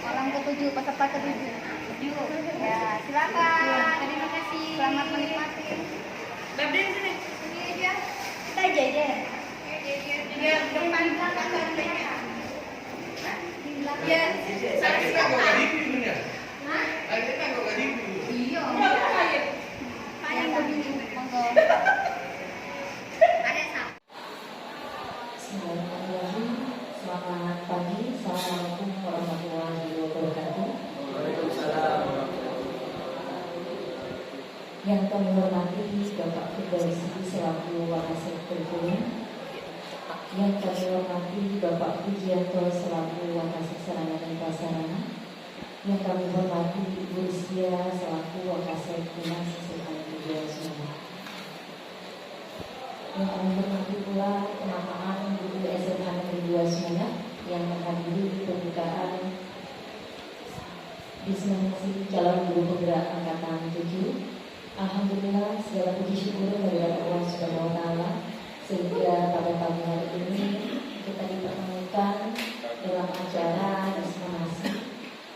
Orang ketujuh, peserta ketujuh. Ya, silakan. Terima kasih. Selamat menikmati. Babden sini. Ini aja. Kita jajan. Ya, depan belakang sampingnya. Ya, Iya. Kayak begini, monggo. Ada sap. Bismillahirrahmanirrahim. Selamat pagi, assalamualaikum warahmatullahi wabarakatuh. Yang kami hormati Bapak Firdausi selaku Wakasek Kurikulum, yang kami hormati Bapak Pujianto selaku Wakasek Sarana dan Prasarana, yang kami hormati Ibu Rizkia selaku Wakasek Dinas Kesehatan Kedua Semua. Yang kami hormati pula teman-teman guru SMA Negeri 2 Semuanya yang menghadiri pembukaan diseminasi calon guru penggerak angkatan 7. Alhamdulillah segala puji syukur dari Allah Subhanahu wa taala sehingga pada pagi hari ini kita dipertemukan dalam acara diseminasi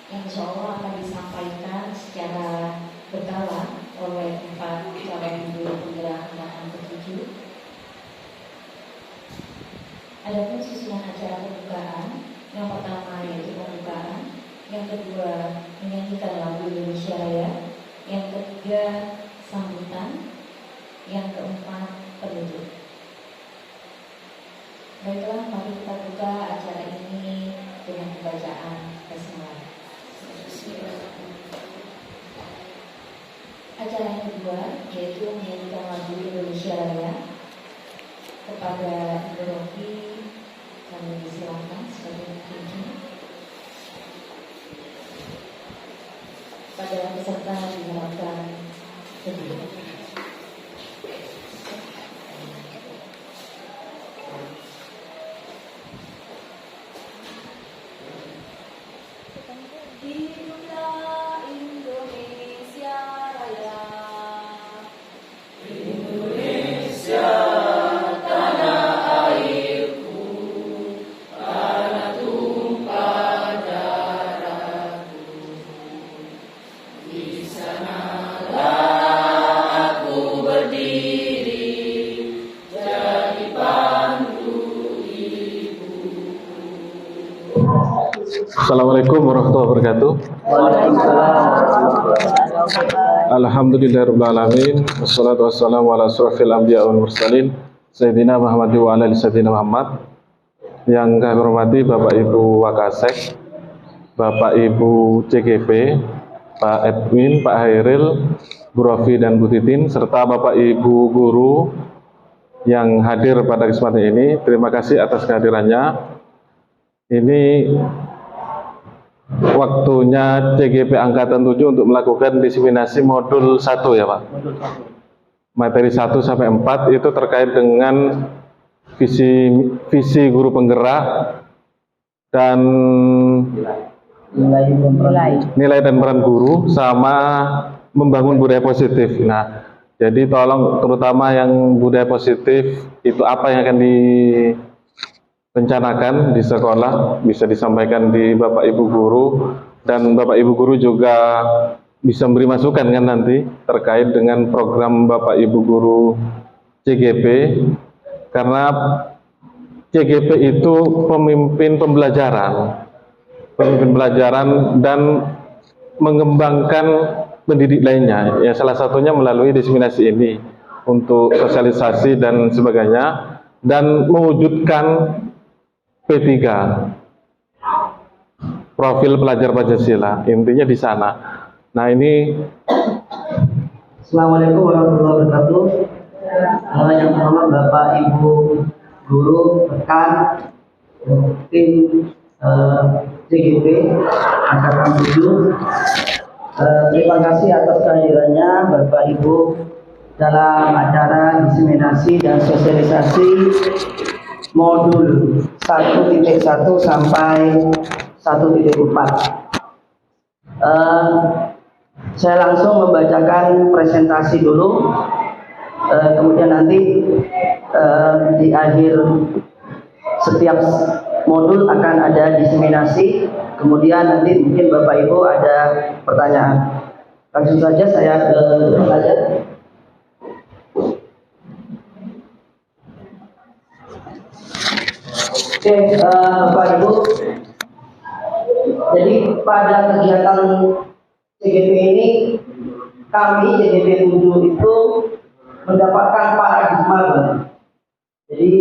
yang insya Allah akan disampaikan secara berkala oleh 4 calon guru penggerak angkatan 7. Adapun susunan acara pembukaan, yang pertama yaitu pembukaan, yang kedua menyanyikan lagu Indonesia Raya, yang ketiga sambutan, yang keempat penutup. Baiklah, mari kita buka acara ini dengan pembacaan basmalah. Acara yang kedua yaitu menyanyikan lagu Indonesia Raya. Kepada Ibu Rofi kami silakan sebagai pengunjung. Pada peserta diharapkan berdiri. Hiduplah Indonesia Raya. Assalamualaikum warahmatullahi wabarakatuh. Alhamdulillahirrahmanirrahim. Wassalatu wassalamu ala asrafil anbiya wal mursalin Sayyidina Muhammad wa ala Sayyidina Muhammad. Yang kami hormati Bapak Ibu Wakasek, Bapak Ibu CGP, Pak Edwin, Pak Hairil, Bu Rofi dan Bu Titin, serta Bapak Ibu guru yang hadir pada kesempatan ini. Terima kasih atas kehadirannya. Ini waktunya CGP Angkatan 7 untuk melakukan diseminasi modul 1 ya Pak. Materi 1 sampai 4 itu terkait dengan visi guru penggerak dan nilai dan peran guru sama membangun budaya positif. Nah, jadi tolong terutama yang budaya positif itu apa yang akan direncanakan di sekolah bisa disampaikan di Bapak Ibu guru, dan Bapak Ibu guru juga bisa memberi masukan kan nanti terkait dengan program Bapak Ibu guru CGP, karena CGP itu pemimpin pembelajaran dan mengembangkan pendidik lainnya ya, salah satunya melalui diseminasi ini untuk sosialisasi dan sebagainya, dan mewujudkan P3 profil pelajar Pancasila, intinya di sana. Nah ini Assalamualaikum warahmatullahi wabarakatuh. Yang pertama Bapak Ibu guru, rekan tim CGP Angkatan 7. Terima kasih atas kehadirannya Bapak Ibu dalam acara diseminasi dan sosialisasi modul 1.1 sampai 1.4. Saya langsung membacakan presentasi dulu, kemudian nanti di akhir setiap modul akan ada diseminasi, kemudian nanti mungkin Bapak Ibu ada pertanyaan. Langsung saja saya ke saja. Oke, Bapak Ibu, jadi pada kegiatan CGP ini kami CGP 7 itu mendapatkan paradigma baru. Jadi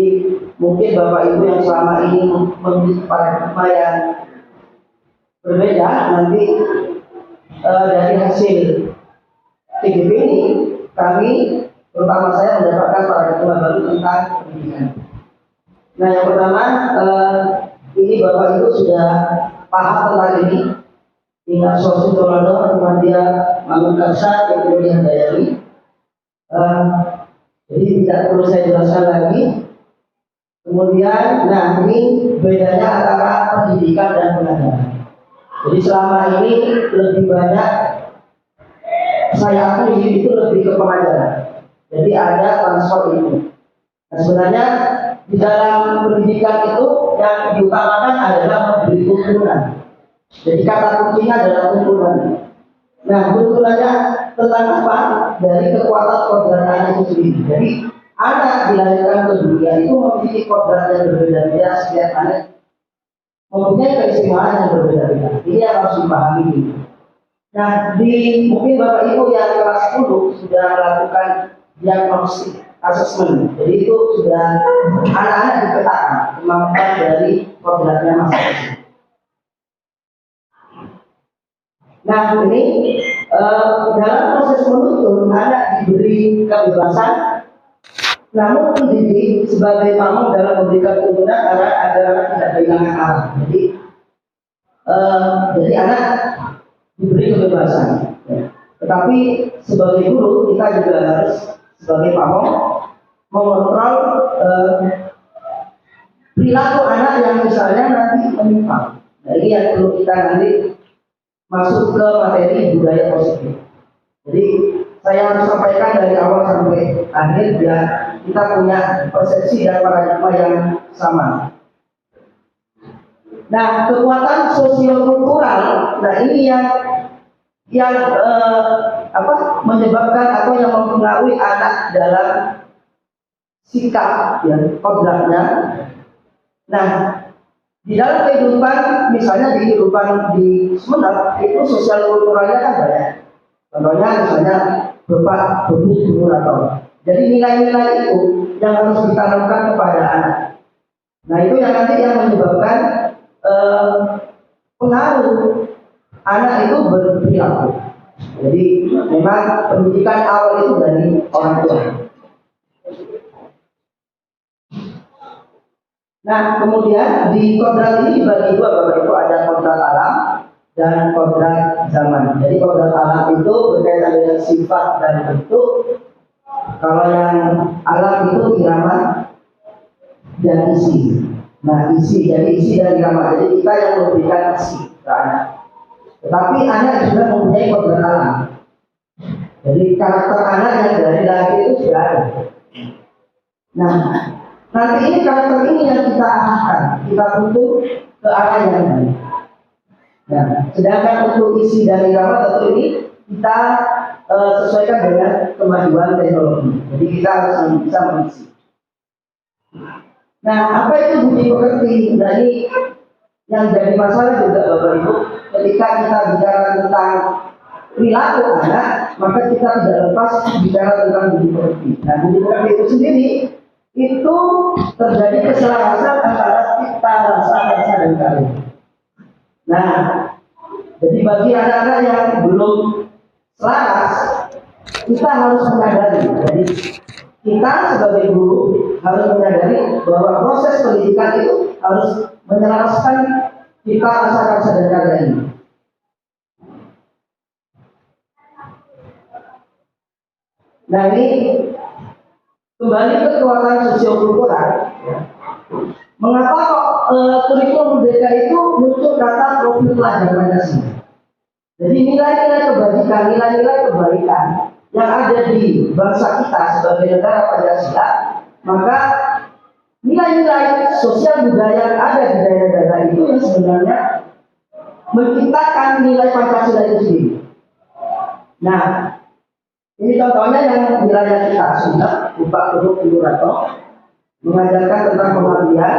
mungkin Bapak Ibu yang selama ini memiliki paradigma yang berbeda, nanti dari hasil CGP ini kami, terutama saya, mendapatkan paradigma baru tentang pendidikan. Nah, yang pertama, ini Bapak Ibu sudah paham tentang ini. Ingat Sosi Tolado, Muhammadiyah, Mangunkarsa, kemudian Dayani. Jadi tidak perlu saya jelaskan lagi. Kemudian, nah ini bedanya antara pendidikan dan pengajaran. Jadi selama ini lebih banyak saya akui itu lebih ke pengajaran. Jadi ada transfer ilmu. Nah, sebenarnya di dalam pendidikan itu yang diutamakan adalah memberi tuntunan. Jadi kata kuncinya adalah tuntunan. Nah, tuntunannya tentang apa? Dari kekuatan kodrat anak itu sendiri. Jadi anak dilahirkan ke dunia itu memiliki kodrat yang berbeda-beda. Setiap anak mempunyai keistimewaan yang berbeda-beda. Ini yang harus dipahami. Nah, mungkin Bapak Ibu yang kelas 10 sudah melakukan diagnostik assessment. Jadi itu sudah anak-anak dipetakan kemampuan dari kodratnya masing-masing. Nah, ini dalam proses menuntun anak diberi kebebasan, namun pendidik sebagai pamong dalam memberikan tuntunan agar anak tidak kehilangan arah. Jadi anak diberi kebebasan. Tetapi sebagai guru kita juga harus sebagai pamong mengontrol perilaku anak yang misalnya nanti menyimpang. Nah, ini yang perlu kita nanti masuk ke materi budaya positif. Jadi saya harus sampaikan dari awal sampai akhir biar kita punya persepsi dan paradigma yang sama. Nah, kekuatan sosiokultural, nah ini yang menyebabkan atau yang mempengaruhi anak dalam sikap ya, kodratnya. Nah, di dalam kehidupan, misalnya di kehidupan di Sumeneb itu sosial kulturalnya kan banyak. Contohnya misalnya bapak bebu atau. Jadi nilai-nilai itu yang harus ditanamkan kepada anak. Nah, itu yang nanti yang menyebabkan pengaruh anak itu berperilaku. Jadi memang pendidikan awal itu dari orang tua. Nah, kemudian di kodrat ini dibagi dua, Bapak Ibu, ada kodrat alam dan kodrat zaman. Jadi kodrat alam itu berkaitan dengan sifat dan bentuk. Kalau yang alam itu irama dan isi. Nah, isi dan irama. Jadi kita yang memberikan isi ke anak. Tetapi anak juga mempunyai kodrat alam. Jadi karakter anak yang dari lahir itu sudah ada. Nah, nanti ini karakter ini yang kita arahkan, kita tuntut ke arah yang baik. Nah, sedangkan untuk isi dan irama tentu ini kita sesuaikan dengan kemajuan teknologi. Jadi kita harus bisa mengisi. Nah, apa itu budi pekerti? Nah, ini yang jadi masalah juga Bapak Ibu. Ketika kita bicara tentang perilaku anak, maka kita tidak lepas bicara tentang budi pekerti. Nah, budi pekerti itu sendiri itu terjadi keselarasan antara cipta, rasa dan karya. Nah, jadi bagi anak-anak yang belum selaras, kita harus menyadari. Jadi kita sebagai guru harus menyadari bahwa proses pendidikan itu harus menyelaraskan cipta, rasa dan karya ini. Nah, ini kembali ke kekuatan sosiokultural. Mengapa kok kurikulum merdeka itu muncul kata profil pelajar Pancasila? Jadi nilai-nilai kebajikan, nilai-nilai kebaikan yang ada di bangsa kita sebagai negara Pancasila, maka nilai-nilai sosial budaya yang ada di daerah-daerah itu yang sebenarnya menciptakan nilai Pancasila itu sendiri. Nah, ini contohnya yang wilayah kita Sunda, Bupak Keduk Kelurato, mengajarkan tentang pengabdian,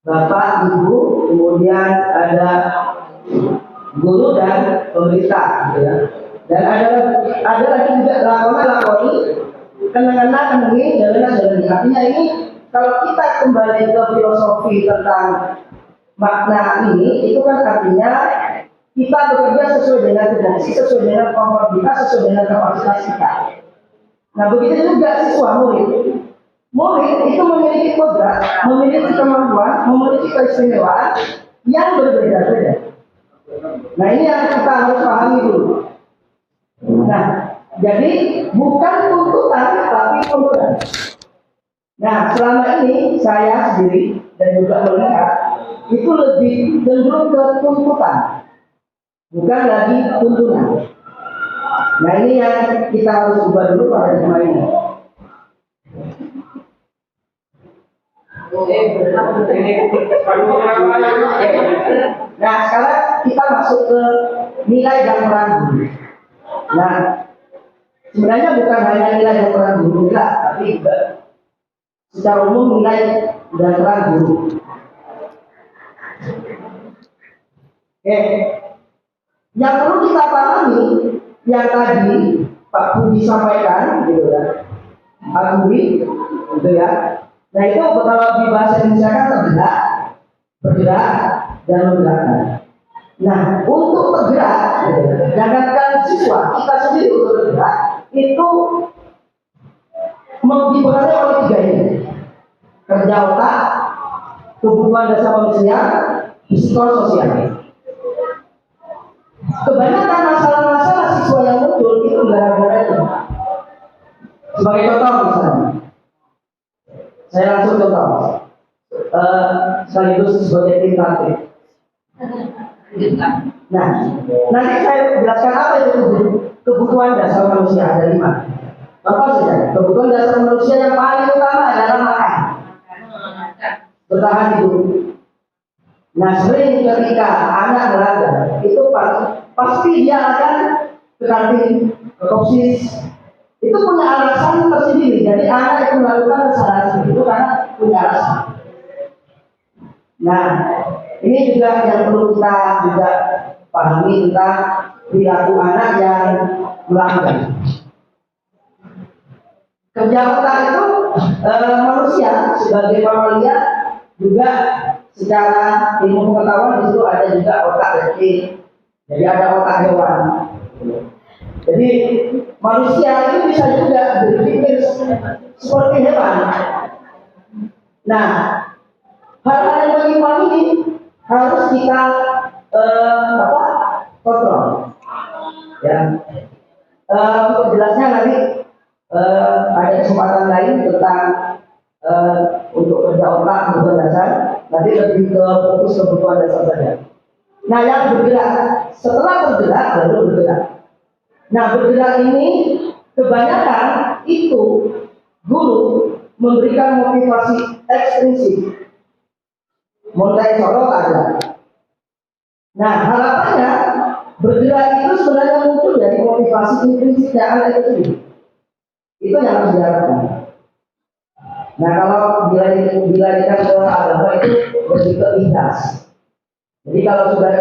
Bapak, Ibu, kemudian ada guru dan pemerintah, gitu ya. Dan ada lagi juga lakoni, kena-kena, kenangi, jalan-jalan. Artinya ini kalau kita kembali ke filosofi tentang makna ini, itu kan artinya kita bekerja sesuai dengan tugas, sesuai dengan kemampuan kita, sesuai dengan kapasitas kita. Nah, begitu juga siswa murid. Murid itu memiliki kodrat, memiliki kemampuan, memiliki keistimewaan yang berbeda-beda. Nah, ini yang kita harus pahami dulu. Nah, jadi bukan tuntutan, tapi tuntutan. Nah, selama ini saya sendiri dan juga melihat itu lebih cenderung ke tuntutan, bukan lagi tuntunan. Nah, ini yang kita harus ubah dulu pada tema ini. Nah, sekarang kita masuk ke nilai dan peran guru. Nah, sebenarnya bukan hanya nilai dan peran guru, tapi juga secara umum nilai dan peran guru. Yang perlu kita pahami yang tadi Pak Budi sampaikan, gitu ya, Pak Budi, gitu ya. Nah, itu kalau di bahasa Indonesia kan bergerak dan menggerakkan. Nah, untuk bergerak, gitu ya, jangankan siswa, kita sendiri untuk bergerak itu dipengaruhi oleh tiga ini: kerja otak, kebutuhan dasar manusia, psikososial. Kebanyakan masalah-masalah siswa yang muncul itu gara-gara itu. Sebagai contoh misalnya, saya langsung contoh, sekaligus sebagai tim taktik. Nah, nanti saya jelaskan apa itu kebutuhan dasar manusia, ada 5. Contoh saja, kebutuhan dasar manusia yang paling utama adalah makan, bertahan hidup. Nah, sering ketika anak belajar itu pasti dia akan ke kantin, ke kopsis. Itu punya alasan tersendiri. Jadi anak itu melakukan kesalahan seperti itu karena punya alasan. Nah, ini juga yang perlu kita juga pahami tentang perilaku anak yang melanggar. Kerja otak itu manusia sebagai mamalia juga secara ilmu pengetahuan di situ ada juga otak kecil. Jadi ada otak hewan. Jadi manusia itu bisa juga berpikir seperti hewan. Nah, hal-hal yang bagaimana ini harus kita kontrol. Ya, untuk jelasnya nanti ada kesempatan lain tentang untuk kerja otak kebutuhan dasar. Nanti lebih ke fokus kebutuhan dasar saja. Nah, yang bergerak, setelah bergerak baru bergerak. Nah, bergerak ini kebanyakan itu guru memberikan motivasi ekstrinsik. Montessori ada. Nah, harapannya bergerak itu sebenarnya muncul dari motivasi intrinsik yang anak itu sendiri. Itu yang harus diharapkan. Nah, kalau bila kita ke agama itu lebih ke ikhlas. Jadi kalau sudah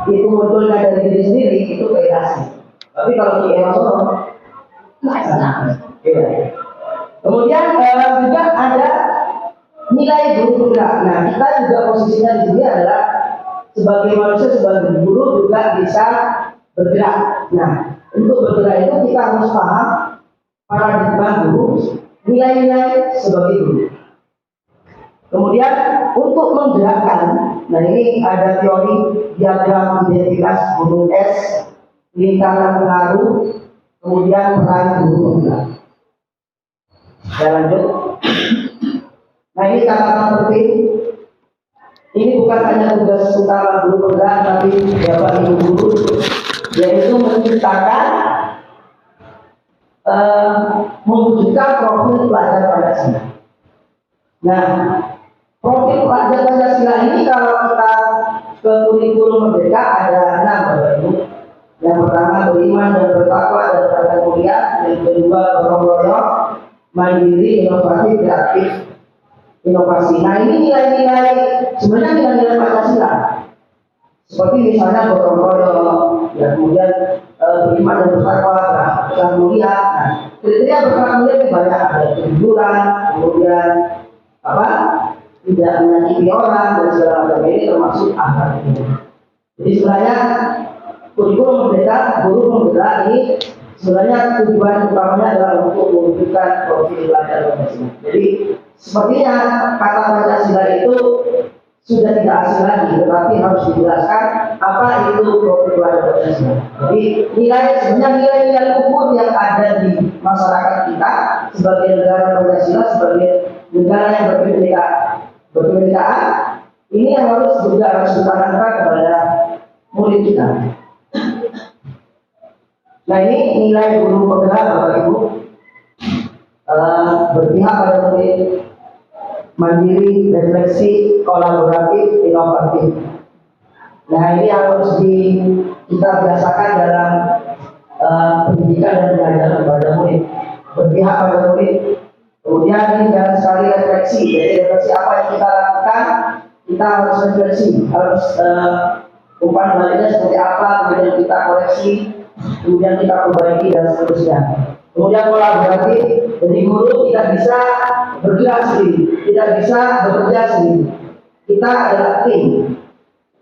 itu munculnya dari diri sendiri itu keikhlasan. Tapi kalau di emosional, iya. Kemudian juga ada nilai guru bergerak. Nah, kita juga posisinya di sini adalah sebagai manusia, sebagai guru juga bisa bergerak. Nah, untuk bergerak itu kita harus paham paradigma guru, nilai-nilai sebagai guru. Kemudian untuk menggerakkan, nah ini ada teori diagram identitas gunung es, lingkaran pengaruh, kemudian peran guru penggerak. Saya lanjut. Nah, ini catatan penting. ini bukan hanya tugas utama guru penggerak, tapi Bapak Ibu guru, yaitu menciptakan, mewujudkan profil pelajar Pancasila. Nah, profil pelajar Pancasila ini kalau kita ke kurikulum Merdeka ada 6 Bapak Ibu. Yang pertama beriman dan bertakwa dan beragam mulia, yang kedua gotong royong, mandiri, inovatif, kreatif, inovasi. Nah ini nilai-nilai, sebenarnya nilai-nilai Pancasila. Seperti misalnya gotong royong, ya, kemudian beriman dan bertakwa, beragam mulia. Nah, kriteria beragam mulia itu banyak, ada kejujuran, kemudian apa? Tidak menyakiti orang dan segala macam, ini termasuk akhlak. Jadi sebenarnya kurikulum Merdeka, guru penggerak ini sebenarnya tujuan utamanya adalah untuk mewujudkan profil pelajar Pancasila. Jadi sepertinya kata Pancasila itu sudah tidak asing lagi, tetapi harus dijelaskan apa itu profil pelajar Pancasila. Jadi sebenarnya nilai-nilai luhur yang ada di masyarakat kita sebagai negara Pancasila, sebagai negara yang berkebinekaan, ini yang harus ditanamkan kepada murid kita. Nah ini nilai guru penggerak Bapak Ibu, berpihak pada murid, mandiri, refleksi, kolaboratif, inovatif. Nah ini harus kita biasakan dalam pendidikan dan pengajaran kepada murid, berpihak pada murid. Kemudian ini jangan sekali refleksi, jadi refleksi apa yang kita lakukan, kita harus refleksi, harus umpan baliknya seperti apa, kemudian kita koreksi, kemudian kita perbaiki dan seterusnya. Kemudian kolaboratif, jadi guru tidak bisa bergerak sendiri, tidak bisa bekerja sendiri. Kita adalah tim,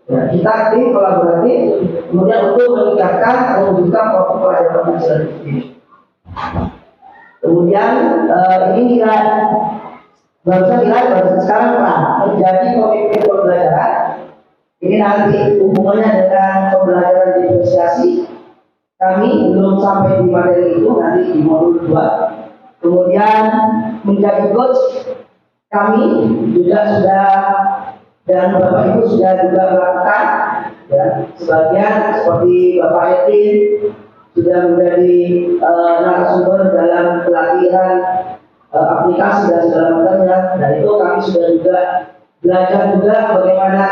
ya, kita tim kolaboratif, kemudian untuk meningkatkan mewujudkan profil pelajar Pancasila sendiri. Kemudian ini nilai sekarang peran menjadi pemimpin pembelajaran. Ini nanti hubungannya dengan pembelajaran diferensiasi. Kami belum sampai di materi itu, nanti di modul 2. Kemudian menjadi coach, kami juga sudah, dan Bapak Ibu sudah juga melakukan, ya, sebagian seperti Bapak Edwin sudah menjadi narasumber dalam pelatihan aplikasi dan segala macamnya. Dan itu kami sudah juga belajar juga bagaimana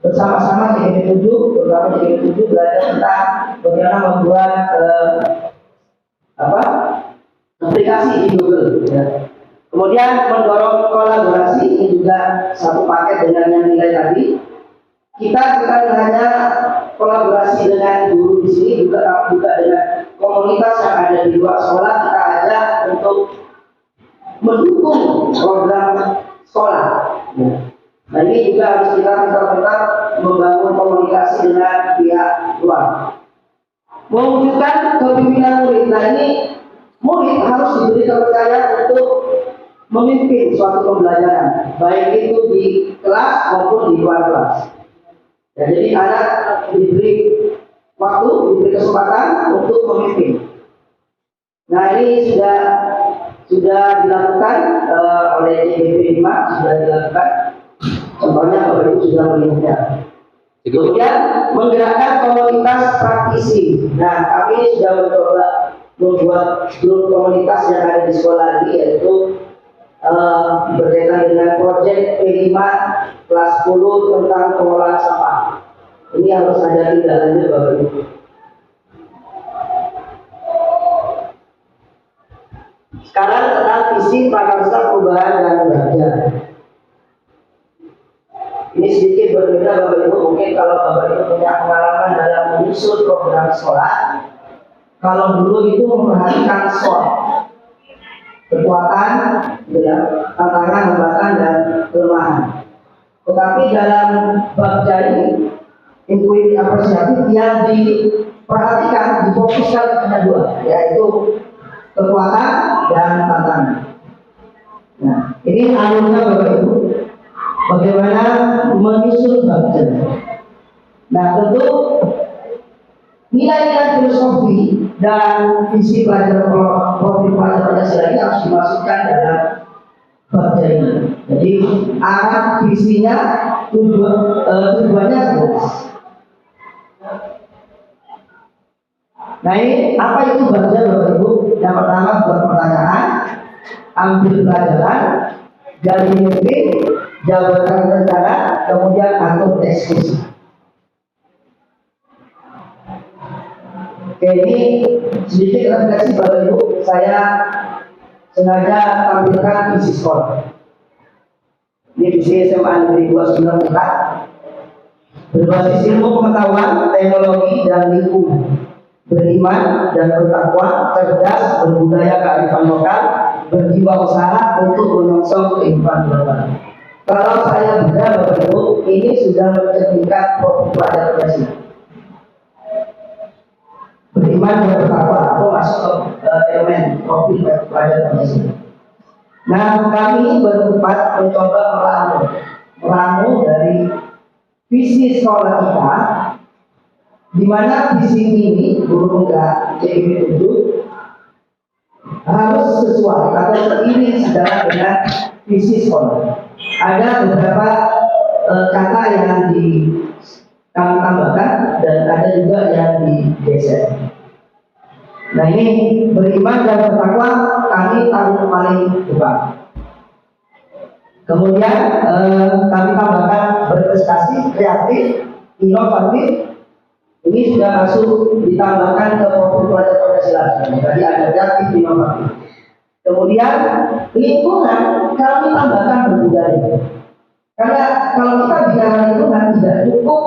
bersama-sama JGP7, beberapa JGP7 belajar tentang bagaimana membuat aplikasi di Google. Ya. Kemudian mendorong kolaborasi, ini juga satu paket dengan yang nilai tadi. Kita hanya kolaborasi dengan guru di sini, juga dengan komunitas yang ada di luar sekolah. Kita ajak untuk mendukung program sekolah. Ya. Nah ini juga harus kita pintar-pintar membangun komunikasi dengan pihak luar. Mewujudkan kepemimpinan murid. Nah ini murid harus diberi kepercayaan untuk memimpin suatu pembelajaran, baik itu di kelas maupun di luar kelas. Ya, jadi anak diberi waktu, diberi kesempatan untuk memimpin. Nah ini sudah dilakukan oleh JGP 5, sudah dilakukan. Contohnya Bapak Ibu sudah melihatnya. Kemudian menggerakkan komunitas praktisi. Nah kami sudah mencoba membuat grup komunitas yang ada di sekolah ini, yaitu berkaitan dengan proyek P5 kelas 10 tentang pengolahan sampah. Ini harus ada di dalamnya Bapak Ibu. Sekarang tentang visi prakarsa perubahan dan belajar. Ini sedikit berbeda Bapak Ibu, mungkin kalau Bapak Ibu punya pengalaman dalam menyusun program sekolah. Kalau dulu itu memperhatikan SWOT, kekuatan, ya, tantangan, hambatan, dan kelemahan. Tetapi dalam bab jadi intuisi apresiatif yang diperhatikan, difokuskan hanya 2, yaitu kekuatan dan tantangan. Nah, ini alurnya Bapak Ibu. Bagaimana menyusun bab jadi. Nah, tentu nilai-nilai filosofi dan visi pelajaran profil pelajaran Pancasila ini harus dimasukkan dalam bab jadi. Jadi arah visinya, tujuannya jelas. Nah ini apa itu baca Bapak Ibu? Yang pertama buat pertanyaan, ambil pelajaran, gali mimpi, jabarkan rencana, kemudian atur eksekusi. Oke, ini sedikit refleksi Bapak Ibu. Saya sengaja tampilkan visi sekolah. Ini visi SMA Negeri 29 kita berbasis ilmu pengetahuan, teknologi dan lingkungan, beriman dan bertakwa, cerdas, berbudaya kearifan lokal, berjiwa usaha untuk menyongsong kehidupan global. Kalau saya benar Bapak Ibu, ini sudah mencerminkan profil pelajar Pancasila. Beriman dan bertakwa atau masuk ke elemen profil pelajar Pancasila. Nah, kami berempat mencoba meramu dari visi sekolah kita, di mana visi ini guru muda CIB 7 harus sesuai atau seiring sejalan dengan visi sekolah. Ada beberapa kata yang kami tambahkan dan ada juga yang digeser. Nah ini beriman dan bertakwa kami taruh paling depan. Kemudian kami tambahkan berprestasi, kreatif, inovatif. Ini sudah masuk ditambahkan ke profil pelajar Pancasila. Tadi ada kreatif, inovatif. Kemudian lingkungan kami tambahkan berbudaya. Karena kalau kita bicara lingkungan tidak cukup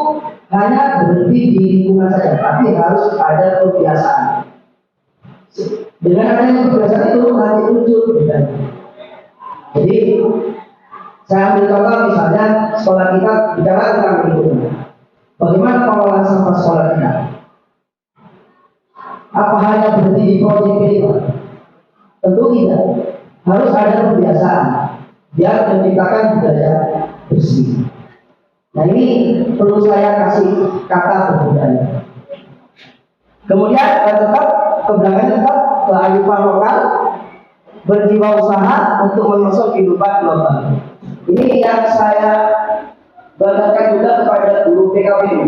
hanya berhenti di lingkungan saja, tapi harus ada kebiasaan. Dengan adanya kebiasaan itu nanti muncul budaya. Jadi saya ambil contoh misalnya sekolah kita bicara tentang lingkungan. Bagaimana pengelolaan sampah sekolah kita? Apa hanya berhenti di proyek ini? Tentu tidak. Harus ada kebiasaan biar menciptakan budaya bersih. Nah ini perlu saya kasih kata berbudaya. Kemudian tetap keberagaman tetap kearifan lokal, berjiwa usaha untuk menyongsong kehidupan global. Ini yang saya banggakan juga kepada guru PKPU.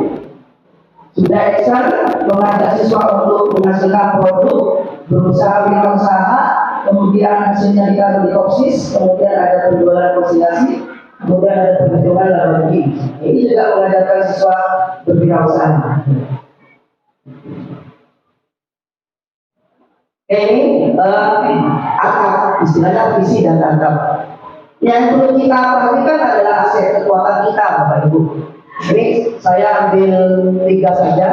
Sudah excel mengajak siswa untuk menghasilkan produk, berusaha wirausaha, kemudian hasilnya ditaruh di Kopsis, kemudian ada penjualan konsinyasi, kemudian ada perhitungan dalam negeri. Ini juga mengajarkan siswa berwirausaha. Ini akar, istilahnya visi dan tangkap. Yang perlu kita perhatikan adalah aset kekuatan kita, Bapak Ibu. Ini saya ambil 3 saja,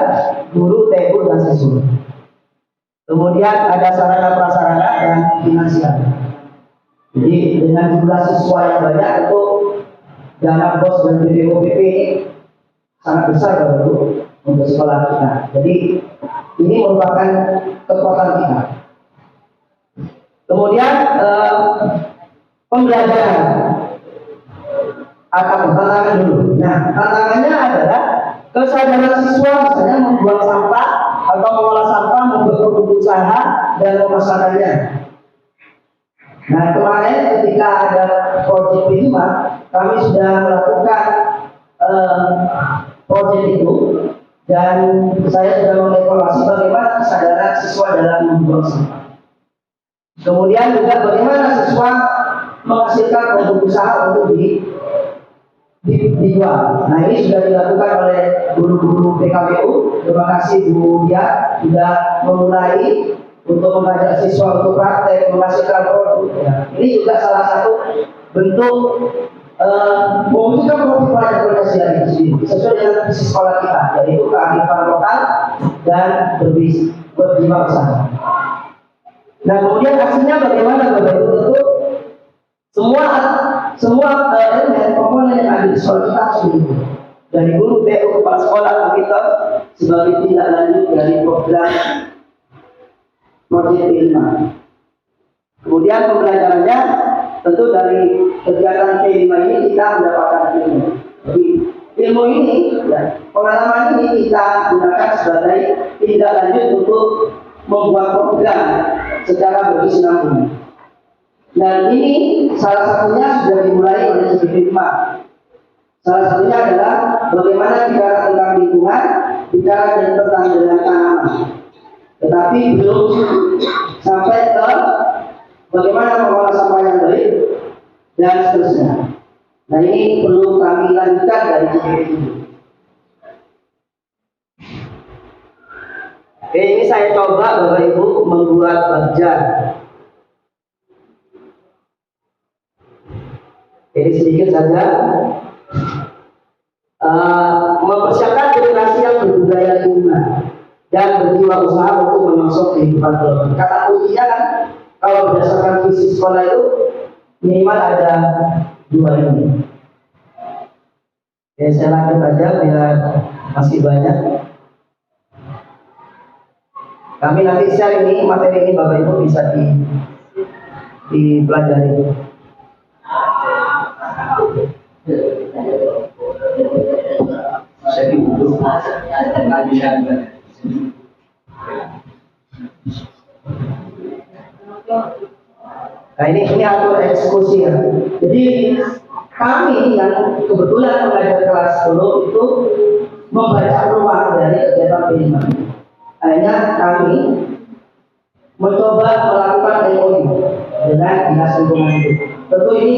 guru, TU, dan siswa. Kemudian ada sarana prasarana dan finansial. Jadi dengan jumlah siswa yang banyak itu dana BOS dan BPOPP sangat besar Bapak Ibu untuk sekolah kita. Jadi ini merupakan kekuatan kita. Kemudian pembelajaran atau tantangan dulu. Nah, tantangannya adalah kesadaran siswa misalnya membuang sampah atau mengolah sampah, membuat produk usaha dan memasarkannya. Nah, kemarin ketika ada proyek P5, kami sudah melakukan proyek itu dan saya sudah mengevaluasi bagaimana kesadaran siswa dalam membuang sampah. Kemudian juga bagaimana siswa menghasilkan produk usaha untuk dijual. Nah ini sudah dilakukan oleh guru-guru PKPU. Terima kasih Bu Dia sudah memulai untuk mengajak siswa untuk praktek menghasilkan produk. Ya. Ini juga salah satu bentuk mewujudkan profil pelajar Pancasila itu sendiri sesuai dengan visi sekolah kita, yaitu kearifan lokal dan berjiwa usaha. Nah kemudian aksinya bagaimana Bapak Ibu? Tentu semua elemen komponen yang ada di sekolah kita harus dihitung. Dari guru, TU, kepala sekolah, kita sebagai tindak lanjut dari program proyek P5. Kemudian pembelajarannya tentu dari kegiatan P5 ini kita mendapatkan ilmu. Jadi ilmu ini, ya, pengalaman ini kita gunakan sebagai tindak lanjut untuk membuat program secara berkesinambungan. Dan ini salah satunya sudah dimulai oleh CIB 5 Salah satunya adalah bagaimana bicara tentang lingkungan, bicara tentang dengan tanaman. Tetapi belum sampai ke bagaimana mengolah sampah yang baik dan seterusnya. Nah, ini perlu kami lanjutkan dari JPT. Oke, ini saya coba Bapak Ibu membuat baja. Ini sedikit saja. Mempersiapkan generasi yang berbudaya lingkungan dan berjiwa usaha untuk menyongsong kehidupan global. Kata kuncinya kan, kalau berdasarkan visi sekolah itu minimal ada 2 ini. Oke, saya lanjut aja biar masih banyak. Kami nanti share ini, materi ini Bapak Ibu bisa dipelajari. Nah, ini atur eksekusi ya. Jadi kami yang kebetulan mengajar kelas 10 itu membaca peluang dari kegiatan P5. Akhirnya kami mencoba melakukan MOU dengan dinas lingkungan hidup. Tentu ini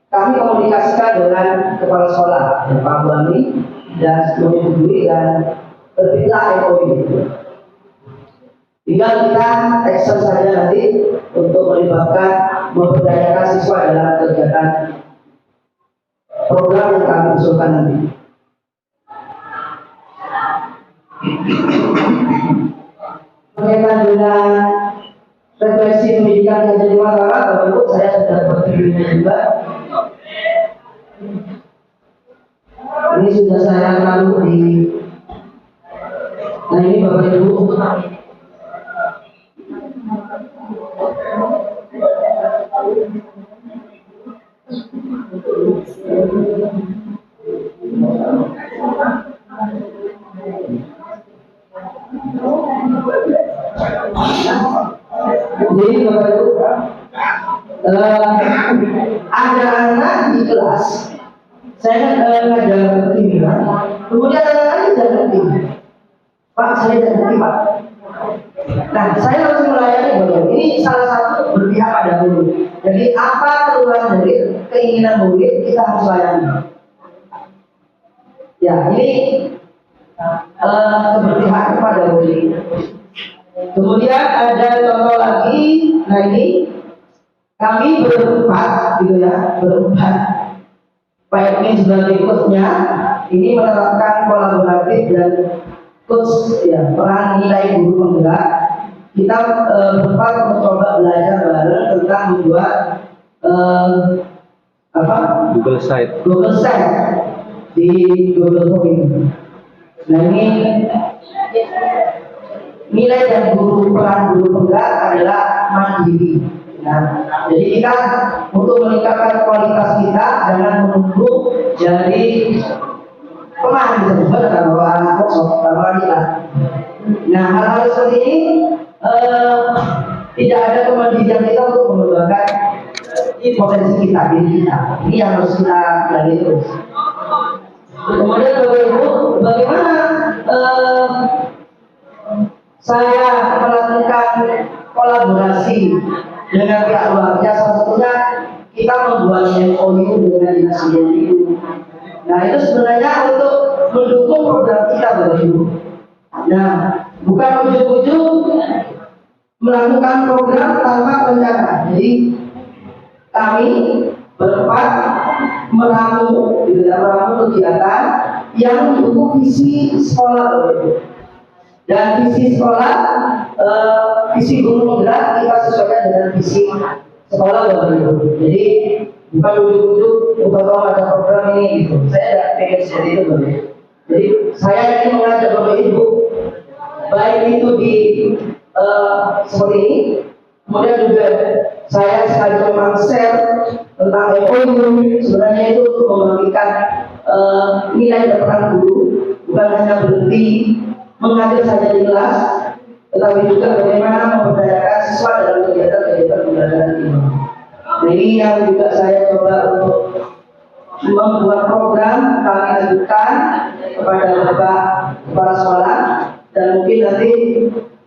kami komunikasikan dengan kepala sekolah, Pak Buami dan menyetujui dan terbitlah MOU. Tinggal kita action saja nanti untuk melibatkan memberdayakan siswa dalam kegiatan program yang kami usulkan nanti. Berkaitan dengan refleksi pendidikan yang jadi masalah, Bapak Ibu, saya sudah berpikirnya juga. Ini sudah saya taruh di. Nah, ini Bapak Ibu. Jadi Bapak Ibu, ada anak di kelas, saya ngajar kimia, kemudian anak-anak tidak ngerti, Pak saya tidak ngerti Pak. Nah, saya langsung melayani Bapak. Ini salah satu berpihak pada murid. Jadi apa keluhan murid, keinginan murid kita harus layani. Ya, ini keberpihakan kepada murid. Kemudian ada contoh lagi, nah ini kami berempat gitu ya, berempat. Pak ini sebagai coachnya, ini menerapkan kolaboratif dan coach ya, peran nilai guru penggerak. Kita berempat mencoba belajar bareng tentang membuat Google Site di Google Form ini. Nah ini nilai dan peran guru penggerak adalah mandiri. Nah, jadi kita untuk meningkatkan kualitas kita jangan menunggu dari kemarin disebut bahwa anak kita. Nah, hal-hal seperti ini tidak ada kemandirian kita untuk mengembangkan potensi kita, diri kita. Ini yang harus kita gali terus. Kemudian Bapak Ibu, bagaimana saya melakukan kolaborasi dengan pihak luar? Ya, salah satunya kita membuat MOU dengan dinas pendidikan. Nah, itu sebenarnya untuk mendukung program kita Bapak Ibu. Nah, bukan ujuk-ujuk melakukan program tanpa rencana. Jadi kami berempat meramu kegiatan yang mendukung visi sekolah Bapak Ibu. Dan visi sekolah, visi guru penggerak kita sesuaikan dengan visi sekolah Bapak Ibu. Jadi bukan ujuk-ujuk kalau ada program ini gitu. Saya tidak pengen seperti itu Bapak Ibu. Jadi saya ingin mengajak Bapak Ibu baik itu di seperti ini, kemudian juga saya sekali share tentang MOU. Sebenarnya itu untuk membangkitkan nilai dan peran guru, bukan hanya berhenti mengajar saja di kelas, tetapi juga bagaimana memberdayakan siswa dalam kegiatan-kegiatan pembelajaran ini. Nah, ini yang juga saya coba untuk membuat program kami ajukan kepada Bapak Kepala Sekolah, dan mungkin nanti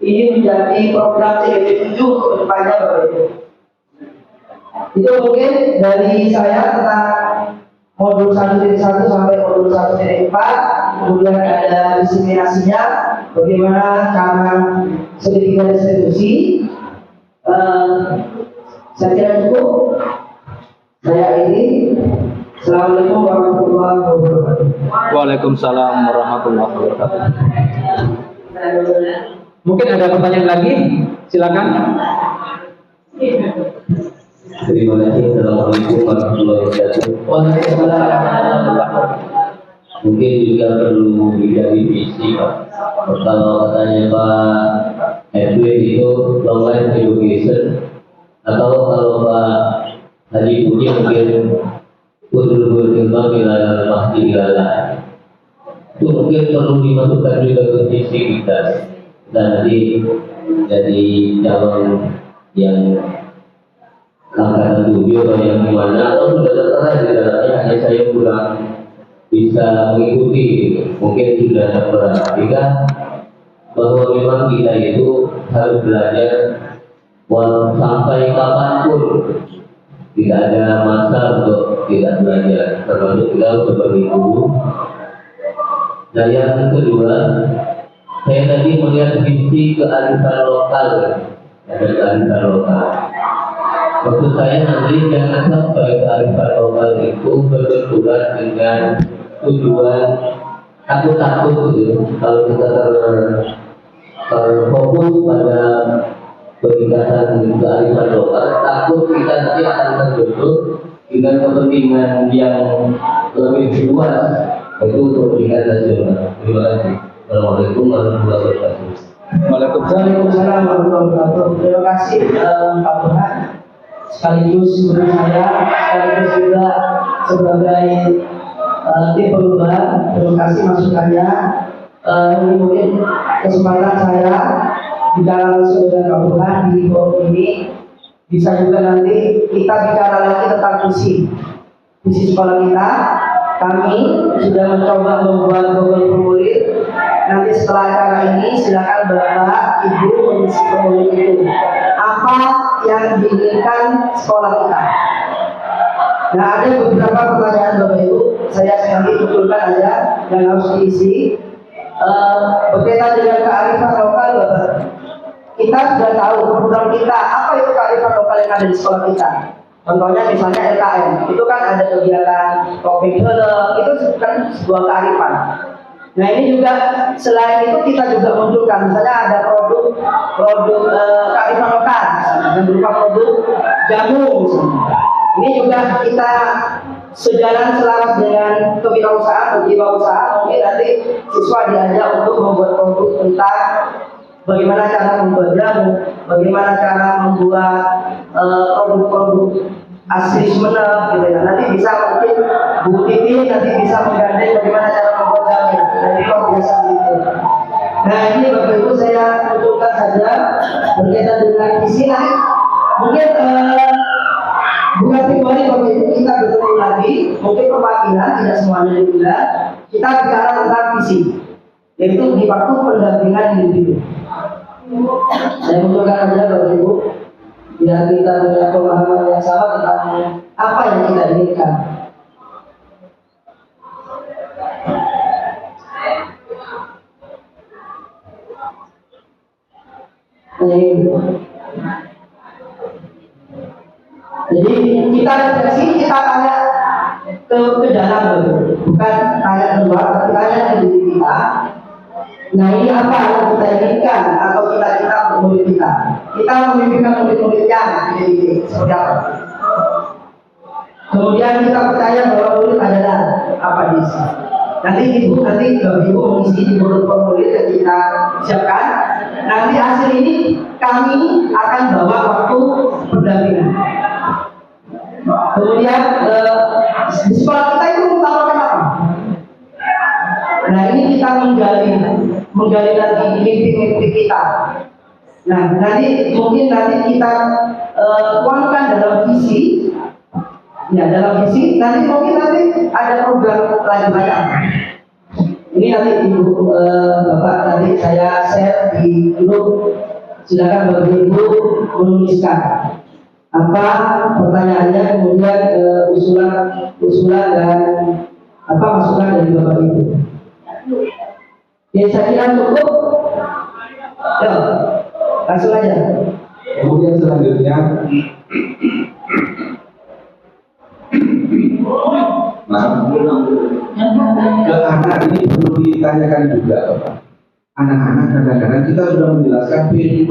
ini menjadi program CDP 7 ke depannya Bapak Ibu. Itu mungkin dari saya tentang modul 1.1 sampai modul 1.4. Kemudian ada diseminasinya, bagaimana cara segitiga distribusi. Saya kira cukup. Saya ini. Assalamualaikum warahmatullahi wabarakatuh. Waalaikumsalam warahmatullahi wabarakatuh. Mungkin ada pertanyaan lagi? Silakan. Terima kasih. Assalamualaikum warahmatullahi wabarakatuh. Mungkin juga perlu divisi Pak. Kalau katanya Pak Edwin itu online education, atau kalau Pak Haji Budi mungkin untuk berkembang wilayah masjid wilayah itu mungkin perlu dimasukkan juga ke visi kita, dan nanti jadi calon yang angkatan 7 atau yang gimana, atau sudah tertera di dalamnya, hanya saya kurang bisa mengikuti. Mungkin sudah terperhatikan bahwa memang kita itu harus belajar walau sampai kapanpun, tidak ada masa untuk tidak belajar, termasuk kita sebagai guru. Nah, yang kedua, saya tadi melihat visi kearifan lokal, ada kearifan lokal. Maksud saya nanti jangan sampai kearifan lokal itu berbenturan dengan tujuan. Aku takut gitu, kalau kita terfokus pada peningkatan kearifan lokal, takut kita nanti akan terbentuk dengan kepentingan yang lebih luas, itu untuk pendidikan nasional. Terima kasih. Assalamualaikum warahmatullahi wabarakatuh. Waalaikumsalam warahmatullahi wabarakatuh. Terima kasih Pak Burhan, sekaligus guru saya, sekaligus juga sebagai tim perubahan. Terima kasih masukannya. Ini mungkin kesempatan saya bicara langsung dengan Pak Burhan di forum ini. Bisa juga nanti kita bicara lagi tentang visi sekolah kita. Kami sudah mencoba membuat Google formulir. Nanti setelah acara ini silakan Bapak Ibu mengisi formulir itu. Apa yang diinginkan sekolah kita? Nah, ada beberapa pertanyaan Bapak Ibu. Saya sekali betulkan aja yang harus diisi. Berkaitan dengan kearifan lokal, Bapak. Kita sudah tahu program kita, apa itu kearifan lokal yang ada di sekolah kita. Contohnya misalnya LKM, itu kan ada kegiatan topik itu kan sebuah kearifan. Nah, ini juga selain itu kita juga munculkan, misalnya ada produk kearifan lokal, misalnya, yang berupa produk jamu misalnya. Ini juga kita sejalan selaras dengan kewirausahaan atau jiwausahaan. Mungkin nanti siswa diajak untuk membuat produk tentang bagaimana cara membuat jamu, bagaimana cara membuat produk-produk asli Sumeneb, gitu ya. Nanti bisa mungkin Bu Titi nanti bisa menggandeng bagaimana cara membuat jamu. Nanti luar biasa gitu. Nah, ini Bapak Ibu saya munculkan saja berkaitan dengan visi. Mungkin bukan kembali Bapak Ibu, kita bertemu lagi, mungkin perwakilan tidak semuanya juga. Kita bicara tentang visi, yaitu di waktu pendampingan individu. Saya munculkan saja Bapak Ibu, biar kita punya pemahaman yang sama tentang apa yang kita inginkan. Jadi kita refleksi, kita tanya ke dalam, bukan tanya keluar, tapi tanya ke diri kita. Nah, ini apa yang kita inginkan atau kita untuk murid kita? Kita memimpikan murid-murid yang seperti apa? Kemudian kita percaya bahwa murid adalah apa di sini. Nanti Bapak Ibu mengisi di formulir yang kita siapkan. Nanti hasil ini kami akan bawa waktu pendampingan. Kemudian di sekolah kita itu mengutamakan apa? Nah, ini kita menggali lagi mimpi-mimpi kita. Nah, nanti kita tuangkan dalam visi. Ya, dalam visi nanti mungkin ada program lanjutannya. Ini nanti ibu bapak nanti saya share di grup. Silakan bapak ibu menuliskan apa pertanyaannya, kemudian usulan dan apa masukan dari bapak ibu. Ya, saya kira cukup. Ya, langsung aja. Kemudian selanjutnya, ke anak ini perlu ditanyakan juga, Bapak. Anak-anak kadang-kadang kita sudah menjelaskan P5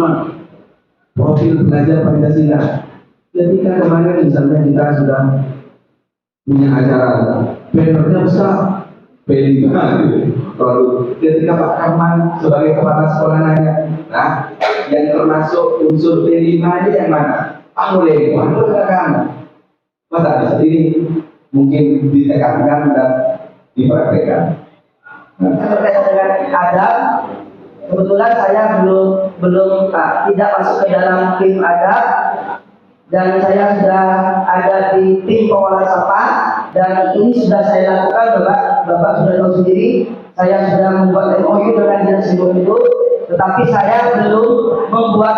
profil belajar Pancasila. Ketika kemarin misalnya kita sudah punya acara bannernya besar P5 gitu, produk. Ketika Pak Kaman sebagai kepala sekolah nanya, nah yang termasuk unsur P5 ini yang mana? Pak boleh, nggak kamu? Masa bisa ini mungkin ditekankan dan dipraktekkan. Terkait dengan adab, kebetulan saya belum tidak masuk ke dalam tim adab, dan saya sudah ada di tim pengolahan sampah, dan ini sudah saya lakukan. Bapak sudah tahu sendiri, saya sudah membuat MOU dengan dinas lingkungan hidup, tetapi saya belum membuat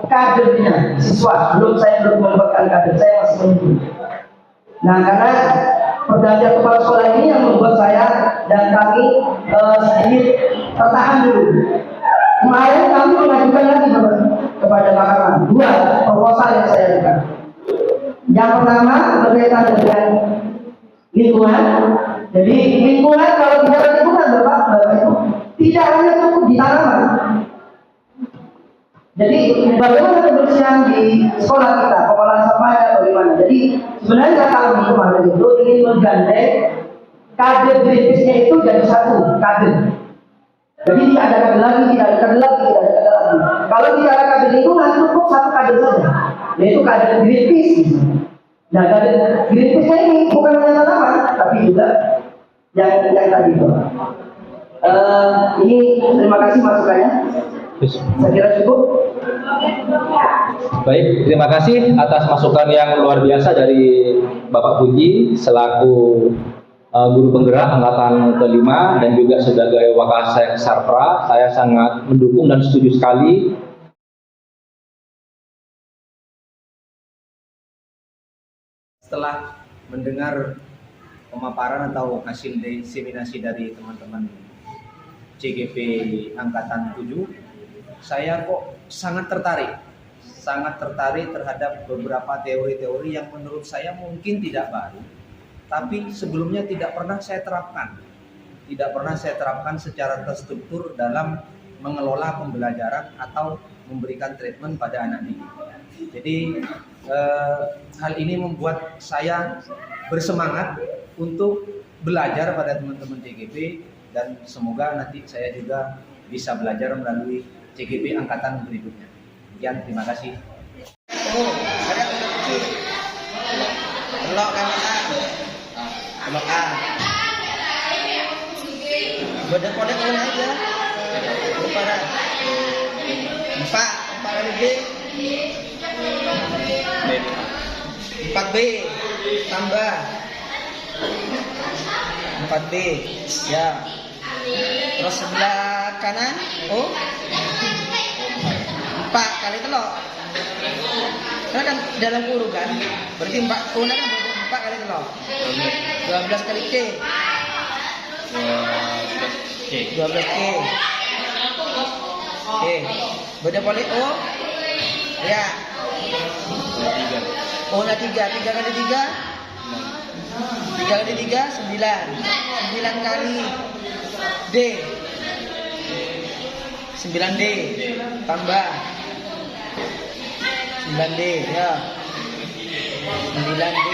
kadernya siswa. Saya belum membuatkan kader, saya masih menunggu. Nah, karena pergantian kepala sekolah ini yang membuat saya dan kami sedikit tertahan dulu. Kemarin kami mengajukan lagi kepada Pak Kaman 2 proposal yang saya lakukan. Yang pertama berkaitan dengan lingkungan. Jadi lingkungan, kalau bicara lingkungan Bapak Ibu, tidak hanya cukup di tanaman. Jadi bagaimana kebersihan di sekolah kita, pengolahan sampahnya bagaimana. Jadi sebenarnya kami kemarin itu ingin menggandeng kader Greenpeace-nya itu jadi satu kader. Jadi tidak ada kader lagi, tidak ada kader lagi. Kalau tidak ada kader lingkungan, cukup satu kader saja, yaitu kader Greenpeace. Nah, kader Greenpeace-nya ini bukan hanya tanaman, tapi juga yang tadi itu. Ini terima kasih masukannya. Saya kira cukup. Baik, terima kasih atas masukan yang luar biasa dari Bapak Puji selaku guru penggerak angkatan ke-5 dan juga sebagai Wakasek Sarpra. Saya sangat mendukung dan setuju sekali. Setelah mendengar pemaparan atau hasil diseminasi dari teman-teman CGP angkatan 7, saya kok sangat tertarik terhadap beberapa teori-teori yang menurut saya mungkin tidak baru, tapi sebelumnya tidak pernah saya terapkan secara terstruktur dalam mengelola pembelajaran atau memberikan treatment pada anak didik. Jadi hal ini membuat saya bersemangat untuk belajar pada teman-teman CGP, dan semoga nanti saya juga bisa belajar melalui CGP angkatan berikutnya. Sekian, terima kasih. Telok kan telok A. Kode aja. Kepada 4 kali B. 4B tambah 4B ya. Terus sebelah kanan O 4 kali telok. Karena kan dalam kurung kan, berarti 4 O kan berarti 4 kali telok. 12 kali K. 12K. Oke. Beda poli O. Ya. O nya 3 kali 3. 3 kali 3 9. 9 kali D. 9D tambah 9D ya. 9D